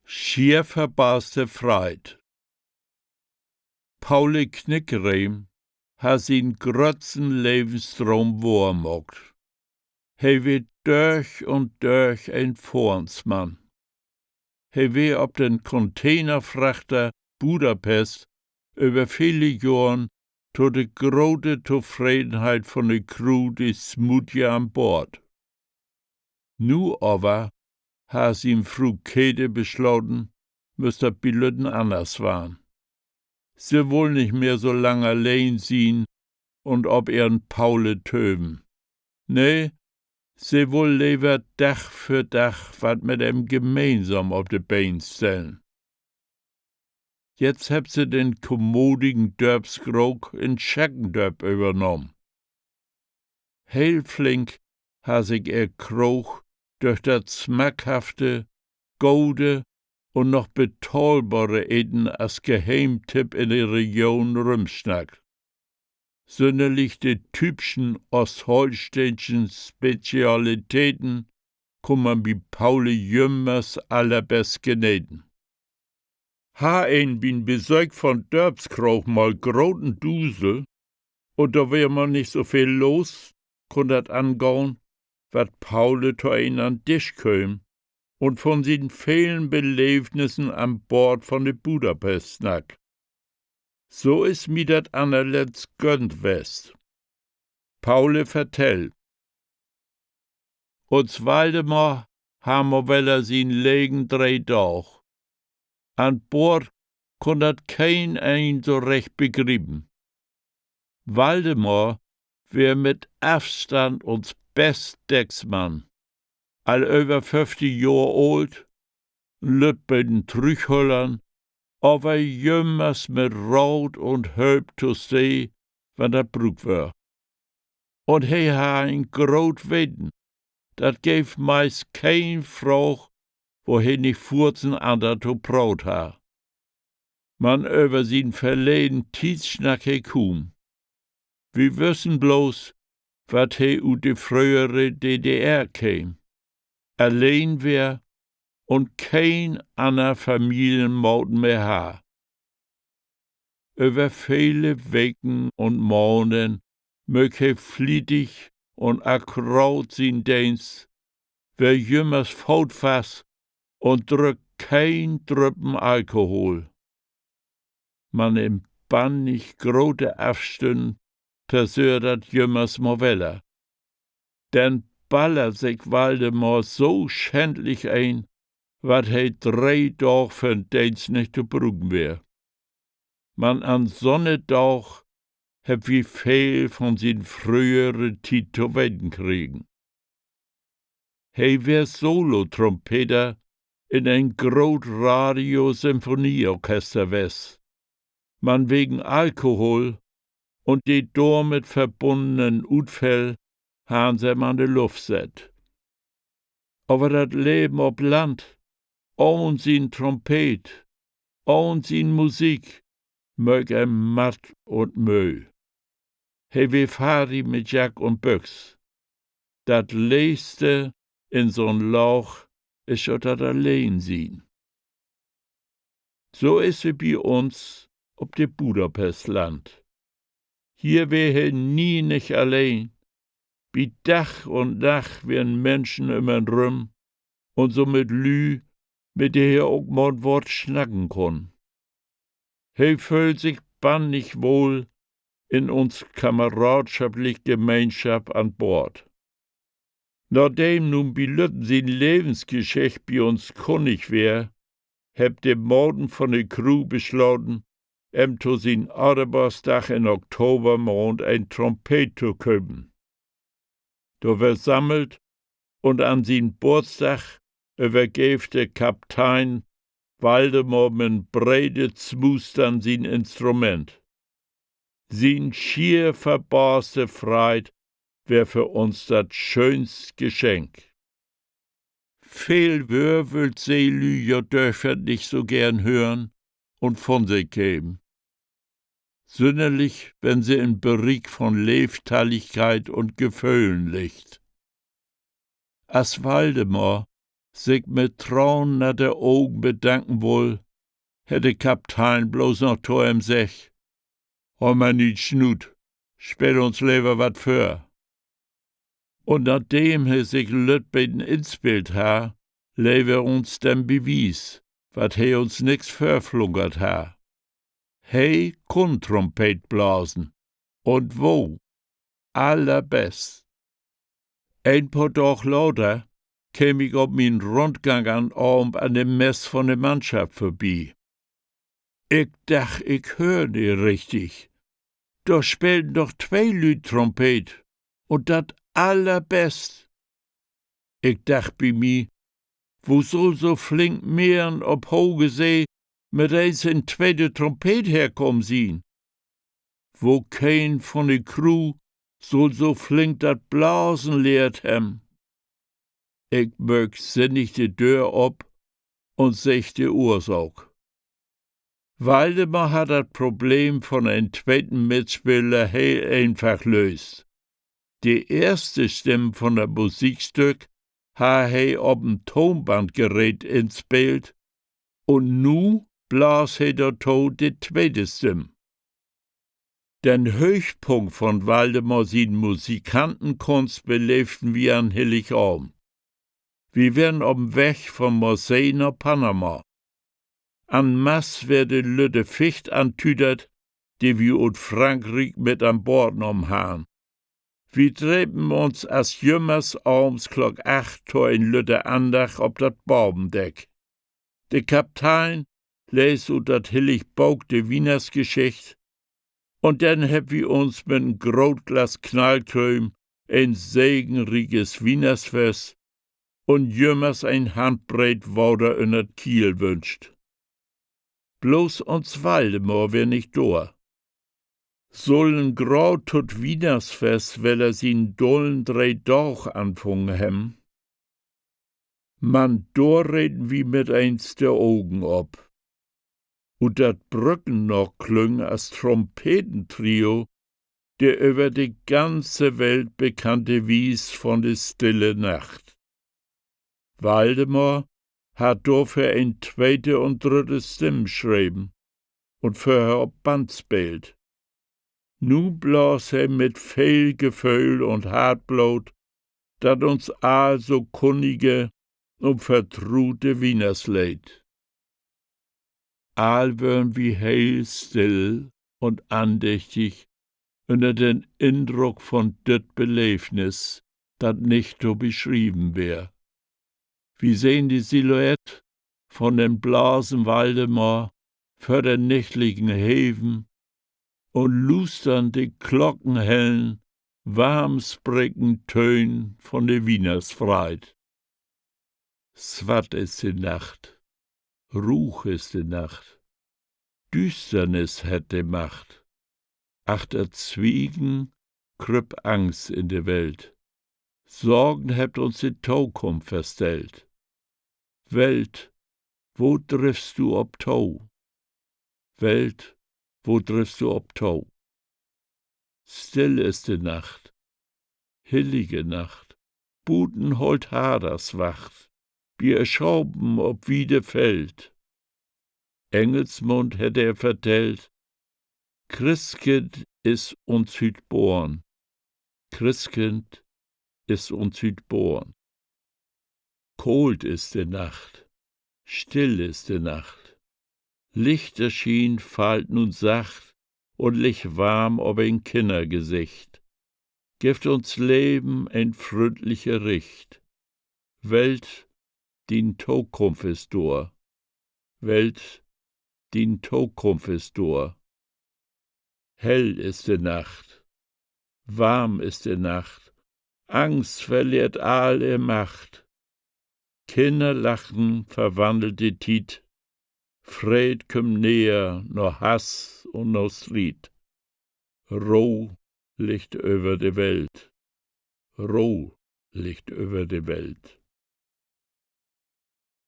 Schier verbaßte Freit. Pauli Knickereem ha sin grötzen Lebenstraum waarmogt. Hij wie durch und durch ein Vornsmann. Hij wie op den Containerfrachter Budapest über viele Jahren tot de grote Zufriedenheit von de Crew die Smutje an Bord. Nu aber ha sin Fru Käthe beschlossen, müsste Bilütten anders waren. Sie wohl nicht mehr so lange allein sein und ob ihren Paule töben. Nee, sie wohl lieber Dach für Dach wat mit ihm gemeinsam auf de Beine stellen. Jetzt habt sie den kommodigen Dörpskrog in Scheckendörp übernommen. Heel flink ha sich ihr Krog durch das schmackhafte, gode und noch bezahlbare Eden als Geheimtipp in der Region rumschnackt. Sonderlich die typischen ostholsteinischen Spezialitäten kann man bei Pauli Jümmers allerbest genähen. Ha ein bin besorgt von Dörpskrog mal groten Dusel, und da wär man nicht so viel los, kon dat angehen, wat Pauli to ein an Tisch köm und von den vielen Belebnissen an Bord von de Budapest snack. So is mi dat anerletzt gönnt west. Pauli vertellt. Uns Waldemar hammer weller sin Legen 3 Tag. An Bord kon dat kein ein so recht begrieben. Waldemar wär mit Abstand uns best Decksmann. All über 50 Jahr alt, lütt bei den Trüchhollern, aber jümmers mit Rot und Hölb zu see, wenn dat Brug war. Und he ha ein grot Weten, dat gäf meist kein Frau, wo he nicht furzen ander to Brot ha. Man über sin Verleden Tietschnacke kum. Wir wissen bloß, wat he u de frühere DDR käm. Allein wär und kein ander Familienmauten mehr ha. Über viele Wecken und Morgen mög he flietig und akkurat sin Dienst, wer jümmers Fautfass und drückt kein Drüppen Alkohol. Man im Bann nicht grote Afstünden persördert jümmers Morweller. Denn ballert sich Waldemar so schändlich ein, wat he 3 Tag für'n Dienst nicht zu brugen wär. Man an Sonnetag heb wie viel von sin frühere Tit zu wenden kriegen. He wär Solo-Trompeter in ein grot Radio-Symphonieorchester west. Man wegen Alkohol und die damit verbundenen Utfäll han sie man de Luft set. Aber dat Leben ob Land, ohn sin Trompet, ohn sin Musik, mög matt und mö. He wie Fari mit Jack und Büchs. Dat leiste in so'n Lauch is scho dat allein sien. So is sie bei uns ob de Budapestland. Hier wär he nie nicht allein. Wie Tag und Nacht wären Menschen immer rum und so mit Lü, mit der er auch mal ein Wort schnacken kann. He fühlt sich bannig wohl in uns kameradschaftlich Gemeinschaft an Bord. Nachdem nun Bilütten sin Lebensgeschichte bei uns kunnig wär, heb de Morden von der Crew beschlossen, to sin Arbeitsdach in Oktobermond ein Trompet zu kümmern. Da wird sammelt und an sin Bordstag übergäf der Kaptein Waldemar mit breite Zmustern sin Instrument. Sin schier verbarste Freit wär für uns das schönste Geschenk. Viel würwelt Seelü ja dürfen nicht so gern hören und von sich geben. Sünderlich, wenn sie in Berieg von Lebentalligkeit und Gefühlen liegt. As Waldemar sich mit Trauen nach der Augen bedanken wohl, hätte Kaptein bloß noch to ihm sech, hol mal nicht Schnut, spät uns lieber wat für. Und nachdem he sich Lütbeten inspielt ha, lewe uns dem Bewies, wat he uns nix verflunkert ha. He kun Trompet blasen. Und wo? Allerbest. Ein paar Tag lauter käm ich auf min Rundgang an dem Mess von der Mannschaft vorbei. Ich dach, ich hör nicht richtig. Da spielten doch 2 Lüd Trompet und dat allerbest. Ich dach bei mi, wo soll so flink mehren ob hoge See mit eins in zweite Trompet herkommen sien? Wo kein von de Crew soll so flink dat Blasen lehrt hem. Ich mög sinnig die Deur ob und sech die Ursache. Waldemar hat das Problem von einem zweiten Mitspieler heel einfach löst. Die erste Stimme von der Musikstück ha he ob'm Tonbandgerät inspielt und nu blas he dato die zweite Stimme. Den Höchpunkt von Waldemar sin Musikantenkunst belebten wir an Heiligabend. Wir wären ob'm Weg von Marseille nach Panama. An Mass werde Lütte Ficht antüdert, die wir ut Frankreich mit an Bord genommen haben. Wir treffen uns als jümmers abends klock 8 to in Lütte Andach ob dat Baubendeck. Der Kaptein les ut dat hillig Baug de Wienersgeschicht und dann heb wir uns mit n Grotglas Knallkrüm ein segenriges Wienersfest und jümmers ein Handbreit Wauder in dat Kiel wünscht. Bloß uns Waldemar wär nicht da. Sollen grau tut Wienersfest, weil sin dollen 3 Dauch anfangen hem. Man, da reden wie mit eins der Augen ob. Und dat Brücken noch klüng als Trompetentrio, der über die ganze Welt bekannte Wies von der stille Nacht. Waldemar hat dafür ein zweite und dritte Stimme schreiben und vorher ob Band spielt. Nu blas er mit viel Gefühl und Hartblut, dat uns all so kunnige und vertraute Wienersleid. All würden wie heil still und andächtig unter den Eindruck von dit Belebnis, dat nicht so beschrieben wär. Wir sehen die Silhouette von den Blasen Waldemar für den nächtlichen Häfen und lustern die glockenhellen, warmspricken Tönen von der Wienersfreit. Swat ist die Nacht, Ruch ist die Nacht, Düsternis hat die Macht, achter Zwiegen krüpp Angst in der Welt, Sorgen hebt uns die Taukunft verstellt. Welt, wo triffst du ob Tau? Welt, wo triffst du ob Tau? Still ist die Nacht, hillige Nacht, Butenhold Haders wacht, wir erschauben ob wieder fällt. Engelsmund hätte er vertellt, Christkind ist uns hüt born, Christkind ist uns hüt born. Kold ist die Nacht, still ist die Nacht, Lichter schien fallt nun sacht und lich warm ob ein Kindergesicht, gibt uns Leben ein fröndlicher Richt. Welt, din Tokunft ist dor, Welt, din Tokunft ist dor. Hell ist die Nacht, warm ist die Nacht, Angst verliert all ihr Macht. Kinder lachen, verwandelt die Tiet, Fred kümmt näher, no Hass und no Stried. Roh liegt über die Welt, Roh liegt über die Welt.